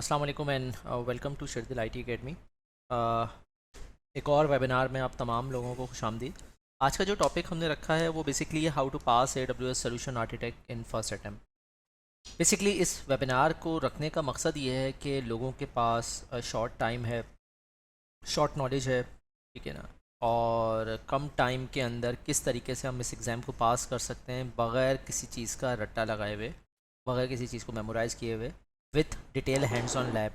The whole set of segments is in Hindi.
अस्सलाम वालेकुम and welcome to Sherdil IT academy. एक और वेबिनार में आप तमाम लोगों को खुशामदीद। आज का जो टॉपिक हमने रखा है वो बेसिकली है how to pass AWS solution architect in first attempt. Basically इस वेबिनार को रखने का मकसद ये है कि लोगों के पास शॉर्ट टाइम है, शॉर्ट नॉलेज है, ठीक है ना, और कम टाइम के अंदर किस तरीके से हम इस एग्ज़ाम को पास कर सकते हैं बग़ैर किसी चीज़ का रट्टा लगाए हुए, बग़ैर किसी चीज़ को मेमोराइज़ किए हुए, with detail hands on lab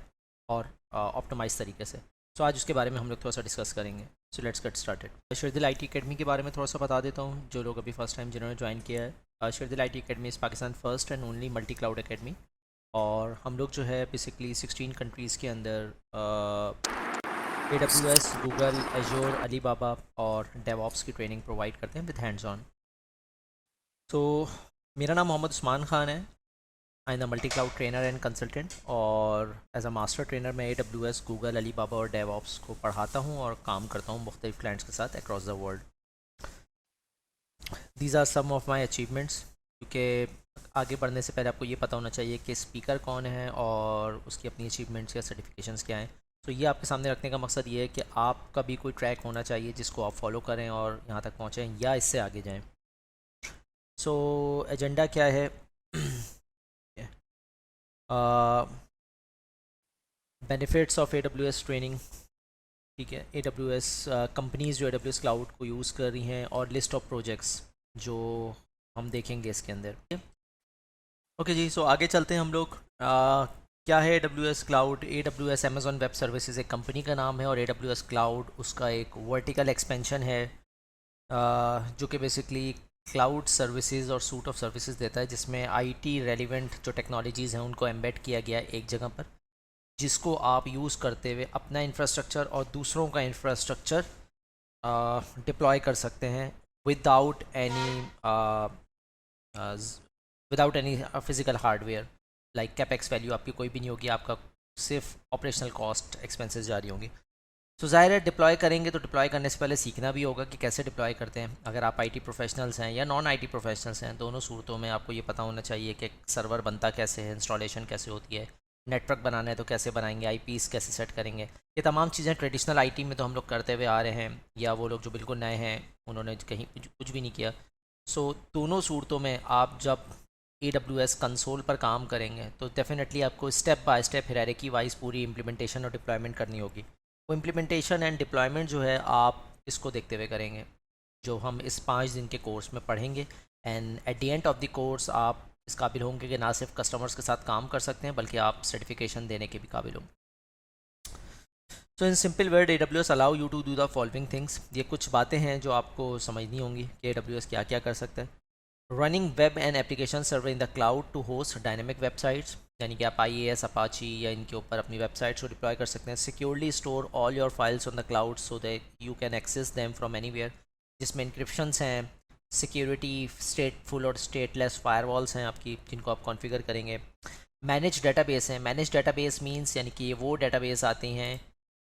और ऑप्टिमाइज तरीके से। सो आज उसके बारे में हम लोग थोड़ा सा डिस्कस करेंगे। So let's get started. Sherdil IT academy के बारे में थोड़ा सा बता देता हूँ जो लोग अभी फर्स्ट टाइम जिन्होंने ज्वाइन किया है। शेरदिल IT academy is Pakistan first and only multi cloud academy, और हम लोग जो है बेसिकली 16 कंट्रीज़ के अंदर AWS, गूगल, एजोर, अलीबाबा और डेवऑप्स की ट्रेनिंग प्रोवाइड करते हैं विद हैंड्स ऑन। तो मेरा नाम मोहम्मद उस्मान ख़ान है। I am the multi cloud trainer and consultant, और एज अ मास्टर ट्रेनर मैं AWS, गूगल, अलीबाबा और डेवऑप्स को पढ़ाता हूँ और काम करता हूँ मुख्तलिफ क्लाइंट्स के साथ across the world. These are some of my achievements. क्योंकि आगे बढ़ने से पहले आपको ये पता होना चाहिए कि स्पीकर कौन है और उसकी अपनी अचीवमेंट्स या सर्टिफिकेशंस क्या हैं। तो ये आपके सामने रखने का मकसद ये है कि आपका भी कोई ट्रैक होना चाहिए जिसको आप फॉलो करें और यहाँ तक पहुँचें या इससे आगे जाएँ। सो एजेंडा क्या है? बेनिफिट्स ऑफ AWS ट्रेनिंग, ठीक है। AWS कंपनीज़ जो AWS क्लाउड को यूज़ कर रही हैं और लिस्ट ऑफ प्रोजेक्ट्स जो हम देखेंगे इसके अंदर। ओके जी, सो आगे चलते हैं हम लोग। क्या है AWS cloud? AWS Amazon web services एक कंपनी का नाम है, और AWS क्लाउड उसका एक वर्टिकल एक्सपेंशन है जो कि बेसिकली क्लाउड सर्विसेज और सूट ऑफ सर्विसेज देता है, जिसमें IT रेलिवेंट जो टेक्नोलॉजीज़ हैं उनको एम्बेड किया गया है एक जगह पर, जिसको आप यूज़ करते हुए अपना इंफ्रास्ट्रक्चर और दूसरों का इंफ्रास्ट्रक्चर डिप्लॉय कर सकते हैं without any physical hardware. Like capex value आपकी कोई भी नहीं होगी, आपका सिर्फ ऑपरेशनल कॉस्ट एक्सपेंसेस जारी होंगी। तो ज़ाहिर है डिप्लॉय करेंगे तो डिप्लॉय करने से पहले सीखना भी होगा कि कैसे डिप्लॉय करते हैं। अगर आप IT प्रोफेशनल्स हैं या नॉन IT प्रोफेशनल्स हैं, दोनों सूरतों में आपको ये पता होना चाहिए कि सर्वर बनता कैसे है, इंस्टॉलेशन कैसे होती है, नेटवर्क बनाना है तो कैसे बनाएंगे, IPs कैसे सेट करेंगे। ये तमाम चीज़ें ट्रेडिशनल IT में तो हम लोग करते हुए आ रहे हैं, या वो लोग जो बिल्कुल नए हैं उन्होंने कहीं कुछ भी नहीं किया। सो दोनों सूरतों में आप जब AWS कंसोल पर काम करेंगे तो डेफिनेटली आपको step by step hierarchy wise पूरी इम्प्लीमेंटेशन और डिप्लॉयमेंट करनी होगी। वो इम्प्लीमेंटेशन एंड डिप्लॉयमेंट जो है आप इसको देखते हुए करेंगे, जो हम इस 5 दिन के कोर्स में पढ़ेंगे। And at the end of the course आप इस काबिल होंगे कि ना सिर्फ कस्टमर्स के साथ काम कर सकते हैं बल्कि आप सर्टिफिकेशन देने के भी काबिल होंगे। So in simple word, AWS allow you to do the following things. ये कुछ बातें हैं जो आपको समझनी होंगी कि AWS क्या क्या कर सकता है। Running web and application server in the cloud to host dynamic websites, यानी कि आप IaaS, अपाची या इनके ऊपर अपनी वेबसाइट्स को डिप्लॉय कर सकते हैं। Securely store all your files on the cloud so that you can access them from anywhere, जिसमें इंक्रिप्शंस हैं, सिक्योरिटी, स्टेटफुल और स्टेटलेस फायरवॉल्स हैं आपकी जिनको आप कॉन्फ़िगर करेंगे। मैनेज डेटाबेस हैं। मैनेज डेटाबेस मींस यानी कि ये वो डेटाबेस आते हैं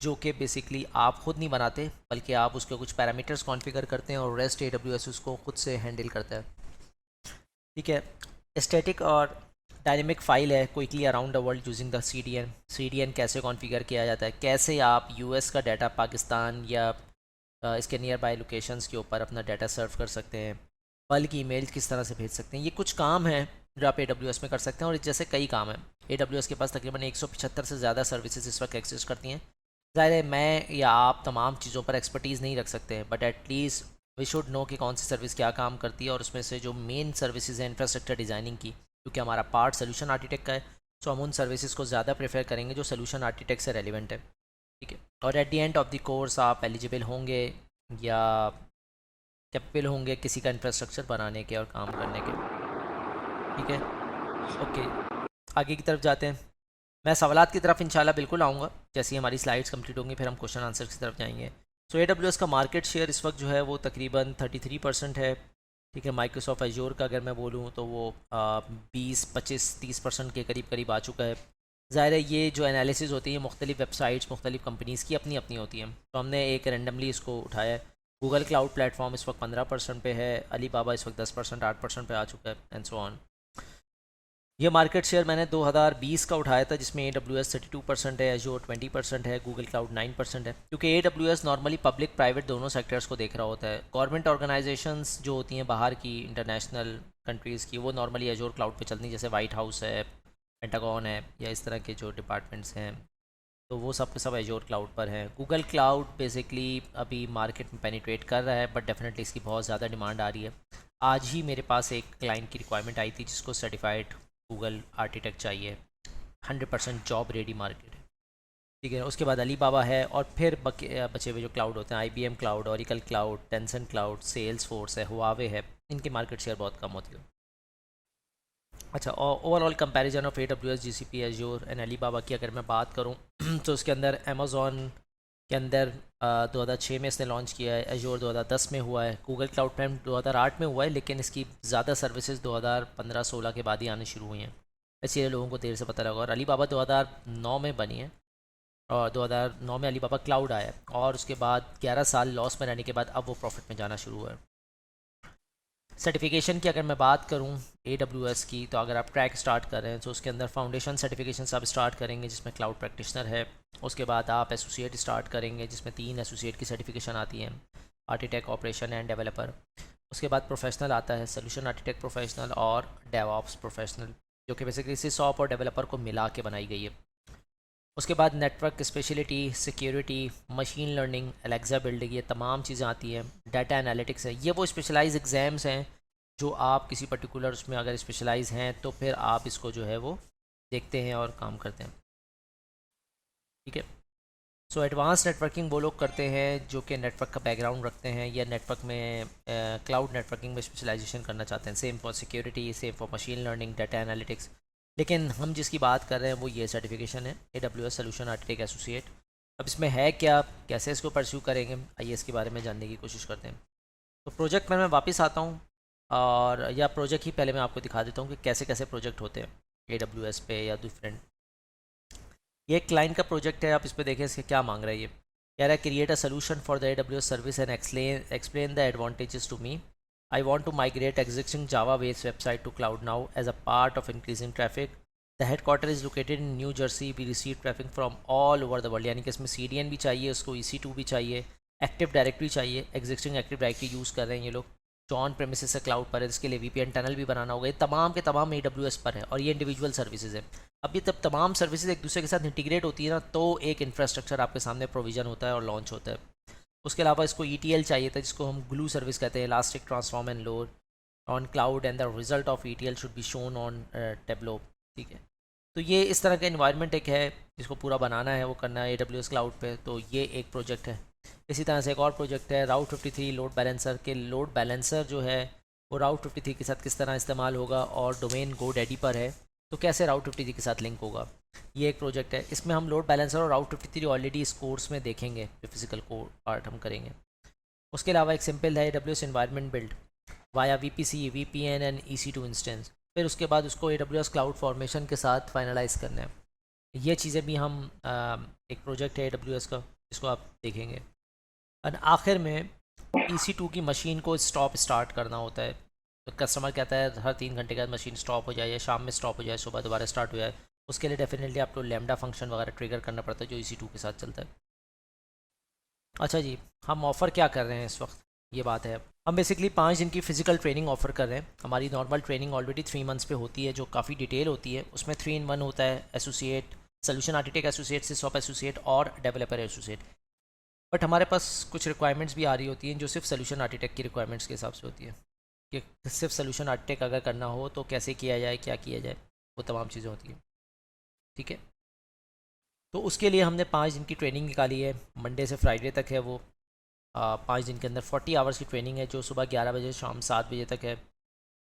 जो कि बेसिकली आप खुद नहीं बनाते बल्कि आप उसके कुछ पैरामीटर्स कॉन्फ़िगर करते हैं और रेस्ट AWS उसको खुद से हैंडल करता है, ठीक है। स्टैटिक और डायनेमिक फाइल है quickly around the world using the CDN कैसे कॉन्फ़िगर किया जाता है, कैसे आप US का डाटा पाकिस्तान या इसके नियर बाय लोकेशंस के ऊपर अपना डाटा सर्व कर सकते हैं, बल्क ईमेल किस तरह से भेज सकते हैं। ये कुछ काम हैं जो आप AWS में कर सकते हैं, और जैसे कई काम हैं। AWS के पास तकरीबन 175 से ज़्यादा सर्विसेज इस वक्त एग्जिस्ट करती हैं। ज़ाहिर है मैं या आप तमाम चीज़ों पर एक्सपर्टीज़ नहीं रख सकते हैं, but at least we should know कि कौन सी सर्विस क्या काम करती है, और उसमें से जो मेन सर्विसेज हैं इंफ्रास्ट्रक्चर डिज़ाइनिंग की, क्योंकि हमारा पार्ट सोल्यूशन आर्किटेक्ट का है, सो हम उन सर्विसेज को ज़्यादा प्रेफर करेंगे जो सोल्यूशन आर्किटेक्ट से रेलिवेंट है, ठीक है। और at the end of the course आप एलिजिबल होंगे या कैपेबल होंगे किसी का इंफ्रास्ट्रक्चर बनाने के और काम करने के, ठीक है। ओके, आगे की तरफ जाते हैं। मैं सवालात की तरफ इंशाल्लाह बिल्कुल आऊँगा जैसे ही हमारी स्लाइड्स कंप्लीट होंगी, फिर हम क्वेश्चन आंसर की तरफ जाएंगे। सो AWS का मार्केट शेयर इस वक्त जो है वो तकरीबन 33% है, ठीक है। माइक्रोसॉफ्ट एजोर का अगर मैं बोलूँ तो वो 20, 25, 30% के करीब करीब आ चुका है। ज़ाहिर है ये जो एनालिसिस होती है मुख्तलिफ वेबसाइट्स, मुख्तलिफ कंपनीज़ की अपनी अपनी होती हैं, तो हमने एक रेंडमली इसको उठाया है। गूगल क्लाउड प्लेटफॉर्म इस वक्त 15% पे है, अलीबाबा इस वक्त 10%, 8% पे आ चुका है, एंड सो ऑन। ये मार्केट शेयर मैंने 2020 का उठाया था, जिसमें AWS 32% है, एजोर 20% है, गूगल क्लाउड 9% है, क्योंकि AWS नॉर्मली पब्लिक प्राइवेट दोनों सेक्टर्स को देख रहा होता है। गवर्नमेंट ऑर्गेनाइजेशंस जो होती हैं बाहर की, इंटरनेशनल कंट्रीज़ की, वो नॉर्मली एजोर क्लाउड पे चलती हैं, जैसे वाइट हाउस है, पेंटागन है, या इस तरह के जो डिपार्टमेंट्स हैं, तो वो सब के सब एजोर क्लाउड पर हैं। गूगल क्लाउड बेसिकली अभी मार्केट में पेनिट्रेट कर रहा है, बट डेफिनेटली इसकी बहुत ज़्यादा डिमांड आ रही है। आज ही मेरे पास एक क्लाइंट की रिक्वायरमेंट आई थी जिसको सर्टिफाइड गूगल आर्किटेक्ट चाहिए, 100% जॉब रेडी मार्केट है। ठीक है, उसके बाद अली बाबा है, और फिर बचे हुए जो क्लाउड होते हैं, IBM cloud, Oracle cloud, Tencent cloud, Salesforce है, हुआवे है, इनकी मार्केट शेयर बहुत कम होती है। अच्छा, और overall comparison of AWS, GCP, Azure and Alibaba की अगर मैं बात करूँ तो उसके अंदर अमेज़ॉन के अंदर 2006 में इसने लॉन्च किया है, एजोर 2010 में हुआ है, गूगल क्लाउड प्राइम 2008 में हुआ है, लेकिन इसकी ज़्यादा सर्विसेज 2015-16 के बाद ही आने शुरू हुई हैं, इसलिए लोगों को देर से पता लगा। और अली बाबा 2009 में बनी है, और 2009 में अली बाबा क्लाउड आया, और उसके बाद 11 साल लॉस में रहने के बाद अब वो प्रॉफिट में जाना शुरू हुआ है। सर्टिफिकेशन की अगर मैं बात करूं AWS की, तो अगर आप ट्रैक स्टार्ट कर रहे हैं तो उसके अंदर फाउंडेशन सर्टिफिकेशन आप स्टार्ट करेंगे, जिसमें क्लाउड प्रैक्टिशनर है। उसके बाद आप एसोसिएट स्टार्ट करेंगे, जिसमें 3 एसोसिएट की सर्टिफिकेशन आती हैं, आर्किटेक्ट, ऑपरेशन एंड डेवलपर। उसके बाद प्रोफेशनल आता है, सोल्यूशन आर्किटेक्ट प्रोफेशनल और डेवऑप्स प्रोफेशनल, जो कि बेसिकली सिसऑप और डेवलपर को मिला के बनाई गई है। उसके बाद network speciality, security, machine learning, Alexa building, ये तमाम चीज़ें आती हैं। डाटा एनालिटिक्स है, ये वो स्पेशलाइज एग्ज़ाम्स हैं जो आप किसी पर्टिकुलर उसमें अगर स्पेशलाइज हैं तो फिर आप इसको जो है वो देखते हैं और काम करते हैं। ठीक है, सो एडवांस नेटवर्किंग वो लोग करते हैं जो कि नेटवर्क का बैकग्राउंड रखते हैं, या नेटवर्क में क्लाउड नेटवर्किंग में स्पेशलाइजेशन करना चाहते हैं। Same for security, same for machine learning, data analytics. लेकिन हम जिसकी बात कर रहे हैं वो ये सर्टिफिकेशन है, AWS सोल्यूशन आर्किटेक्ट एसोसिएट। अब इसमें है क्या, कैसे इसको परस्यू करेंगे, आइए इसके बारे में जानने की कोशिश करते हैं। तो प्रोजेक्ट में मैं वापस आता हूँ, और या प्रोजेक्ट ही पहले मैं आपको दिखा देता हूँ कि कैसे कैसे प्रोजेक्ट होते हैं AWS पे या डिफरेंट। ये एक क्लाइंट का प्रोजेक्ट है, आप इस पर देखें इसके क्या मांग रहा है। ये कह रहा है create a solution for the AWS service and explain the advantages to me. I want to migrate existing Java-based website to cloud now as a part of increasing traffic. The headquarter is located in New Jersey. We receive traffic from all over the world. यानी कि इसमें CDN भी चाहिए, उसको EC2 भी चाहिए, एक्टिव डायरेक्टरी चाहिए, एग्जिस्टिंग एक्टिव डायरेक्टरी यूज़ कर रहे हैं ये लोग, जो ऑन प्रेमिसेस से क्लाउड पर है, इसके लिए VPN टनल भी बनाना होगा। ये तमाम के तमाम AWS पर है, और ये इंडिविजुअल सर्विसेज है। अब ये तब तमाम सर्विसेज एक दूसरे के साथ इंटीग्रेट होती है ना, तो एक इंफ्रास्ट्रक्चर आपके सामने प्रोविजन होता है और लॉन्च होता है। उसके अलावा इसको ETL चाहिए था, जिसको हम ग्लू सर्विस कहते हैं, elastic transform and load on cloud and the result of ETL should be shown on Tableau. ठीक है, तो ये इस तरह का इन्वायरमेंट एक है जिसको पूरा बनाना है, वो करना है AWS क्लाउड पे। तो ये एक प्रोजेक्ट है। इसी तरह से एक और प्रोजेक्ट है राउट 53 लोड बैलेंसर के। लोड बैलेंसर जो है वो राउट 53 के साथ किस तरह इस्तेमाल होगा, और डोमेन GoDaddy पर है तो कैसे राउट 53 के साथ लिंक होगा, ये एक प्रोजेक्ट है। इसमें हम लोड बैलेंसर और राउट 53 ऑलरेडी इस कोर्स में देखेंगे, जो फिजिकल कोड पार्ट हम करेंगे। उसके अलावा एक सिंपल है AWS environment build via VPC, VPN and EC2 instance. फिर उसके बाद उसको AWS क्लाउड फॉर्मेशन के साथ फाइनलाइज करना है। ये चीज़ें भी हम एक प्रोजेक्ट है AWS का, जिसको आप देखेंगे। और आखिर में EC2 की मशीन को स्टार्ट करना होता है। तो कस्टमर कहता है हर 3 घंटे के बाद मशीन स्टॉप हो जाए, या शाम में स्टॉप हो जाए, सुबह दोबारा स्टार्ट हो जाए। उसके लिए डेफिनेटली आपको लैम्डा फंक्शन वगैरह ट्रिगर करना पड़ता है, जो EC2 के साथ चलता है। अच्छा जी, हम ऑफ़र क्या कर रहे हैं इस वक्त, ये बात है। हम बेसिकली 5 दिन की फ़िज़िकल ट्रेनिंग ऑफ़र कर रहे हैं। हमारी नॉर्मल ट्रेनिंग ऑलरेडी 3 मंथ्स पे होती है, जो काफ़ी डिटेल होती है। उसमें 3 in 1 होता है, associate, solution architect associate, SysOps associate और डेवलपर एसोसिएट। बट हमारे पास कुछ रिक्वायरमेंट्स भी आ रही होती हैं जो सिर्फ सोल्यूशन आर्किटेक्ट की रिक्वायरमेंट्स के हिसाब से होती है, कि सिर्फ सोल्यूशन आर्किटेक्ट अगर करना हो तो कैसे किया जाए, क्या किया जाए, वो तमाम चीज़ें होती हैं। ठीक है, तो उसके लिए हमने 5 दिन की ट्रेनिंग निकाली है, मंडे से फ्राइडे तक है वो। 5 दिन के अंदर 40 आवर्स की ट्रेनिंग है, जो सुबह 11 बजे शाम 7 बजे तक है।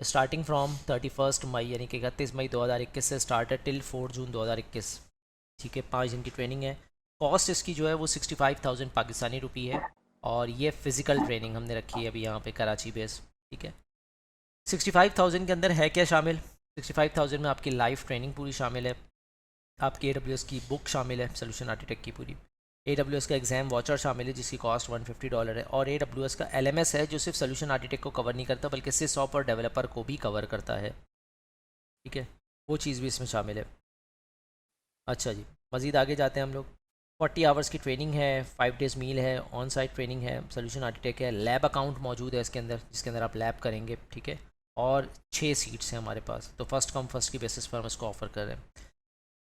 स्टार्टिंग फ्रॉम 31 मई यानी कि 31 मई 2021 से स्टार्ट है टिल 4 जून 2021। ठीक है, 5 दिन की ट्रेनिंग है। कॉस्ट इसकी जो है वो 65,000 पाकिस्तानी रुपी है, और ये फ़िज़िकल ट्रेनिंग हमने रखी है अभी यहाँ पे कराची बेस। ठीक है, 65,000 के अंदर है क्या शामिल, 65,000 में आपकी लाइव ट्रेनिंग पूरी शामिल है, आपकी AWS की बुक शामिल है सोल्यूशन आर्किटेक्ट की पूरी, AWS का एग्ज़ाम वॉचर शामिल है जिसकी कॉस्ट $150 है, और AWS का LMS है जो सिर्फ सोल्यूशन आर्किटेक्ट को कवर नहीं करता बल्कि सिसऑप और डेवलपर को भी कवर करता है। ठीक है, वो चीज़ भी इसमें शामिल है। अच्छा जी, मज़ीद आगे जाते हैं हम लोग। 40 आवर्स की ट्रेनिंग है, 5 डेज़ मील है, ऑन साइट ट्रेनिंग है, सोल्यूशन आर्किटेक्ट है, लैब अकाउंट मौजूद है इसके अंदर, जिसके अंदर आप लैब करेंगे, ठीक है। और 6 सीट्स हैं हमारे पास, तो फर्स्ट कम फर्स्ट की बेसिस पर हम इसको ऑफ़र कर रहे हैं,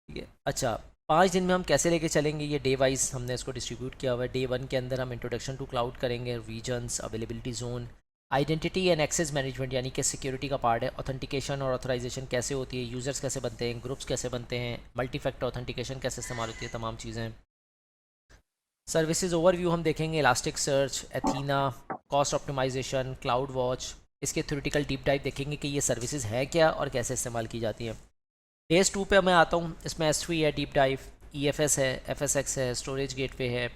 ठीक है। अच्छा, 5 दिन में हम कैसे लेके चलेंगे, ये डे वाइज हमने इसको डिस्ट्रीब्यूट किया हुआ है। डे 1 के अंदर हम इंट्रोडक्शन टू क्लाउड करेंगे, regions, availability zone, identity and access management यानी कि सिक्योरिटी का पार्ट है, ऑथेंटिकेशन और ऑथराइजेशन कैसे होती है, यूज़र्स कैसे बनते हैं, ग्रुप्स कैसे बनते हैं, मल्टी फैक्टर ऑथेंटिकेशन कैसे इस्तेमाल होती है, तमाम चीज़ें। सर्विसेज ओवरव्यू हम देखेंगे, elastic search, Athena, cost optimisation, cloud watch. इसके थ्योरेटिकल डीप डाइव देखेंगे कि ये सर्विसेज है क्या और कैसे इस्तेमाल की जाती हैं। डेज 2 पे मैं आता हूँ, इसमें S3 है, डीप डाइव, EFS है, FSX है, स्टोरेज गेटवे है,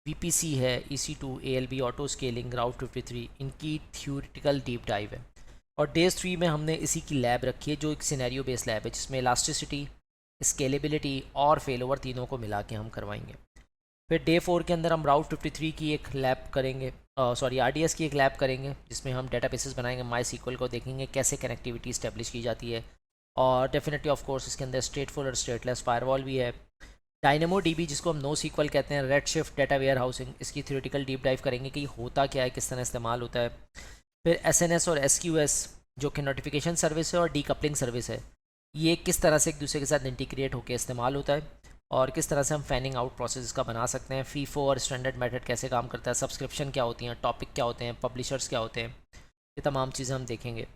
VPC है, EC2, ALB, ऑटो स्केलिंग, राउट 53, इनकी थ्योरेटिकल डीप डाइव है। और डेज 3 में हमने इसी की लैब रखी है, जो एक सिनेरियो बेस्ड लैब है, जिसमें इलास्टिसिटी, स्केलेबिलिटी और फेल ओवर तीनों को मिला के हम करवाएंगे। फिर डे 4 के अंदर हम राउट 53 की एक लैब करेंगे, सॉरी RDS की एक लैब करेंगे, जिसमें हम डेटाबेसेस बनाएंगे, माई SQL को देखेंगे कैसे कनेक्टिविटी इस्टेब्लिश की जाती है। और डेफिनेटली ऑफ कोर्स इसके अंदर स्टेटफुल और स्टेटलेस फायरवॉल भी है। डायनेमो DB जिसको हम नो सीक्वल कहते हैं, Redshift data warehousing, इसकी थ्योरेटिकल डीप डाइव करेंगे कि होता क्या है, किस तरह इस्तेमाल होता है। फिर SNS और SQS जो कि नोटिफिकेशन सर्विस है और डीकपलिंग सर्विस है, ये किस तरह से एक दूसरे के साथ इंटीग्रेट होकर इस्तेमाल होता है, और किस तरह से हम फैनिंग आउट प्रोसेस का बना सकते हैं। फीफो और स्टैंडर्ड मेथड कैसे काम करता है, सब्सक्रिप्शन क्या होती हैं, टॉपिक क्या होते हैं, पब्लिशर्स क्या होते हैं, ये तमाम चीज़ें हम देखेंगे।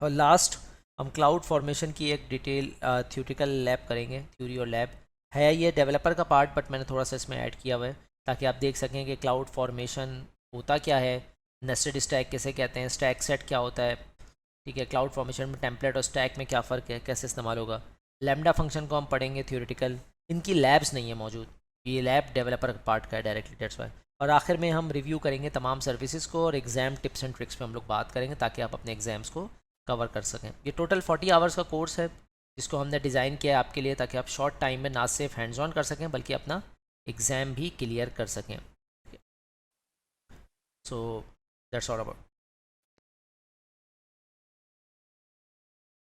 और लास्ट हम क्लाउड फॉर्मेशन की एक डिटेल थ्योरेटिकल लैब करेंगे, थ्योरी और लैब है। ये डेवलपर का पार्ट, बट मैंने थोड़ा सा इसमें ऐड किया हुआ है ताकि आप देख सकें कि क्लाउड फॉर्मेशन होता क्या है, नेस्टेड स्टैक किसे कहते हैं, स्टैक सेट क्या होता है, ठीक है। क्लाउड फॉर्मेशन में टेम्पलेट और स्टैक में क्या फ़र्क है, कैसे इस्तेमाल होगा। लैम्डा फंक्शन को हम पढ़ेंगे थ्योरेटिकल, इनकी लैब्स नहीं है मौजूद, ये लैब डेवलपर पार्ट का है डायरेक्टली, डेट्स वाई। और आखिर में हम रिव्यू करेंगे तमाम सर्विसेज को, और एग्ज़ाम टिप्स एंड ट्रिक्स पे हम लोग बात करेंगे ताकि आप अपने एग्ज़ाम्स को कवर कर सकें। ये टोटल 40 आवर्स का कोर्स है, जिसको हमने डिज़ाइन किया है आपके लिए, ताकि आप शॉर्ट टाइम में ना सिर्फ हैंड्स ऑन कर सकें बल्कि अपना एग्ज़ाम भी क्लियर कर सकें। So that's all about.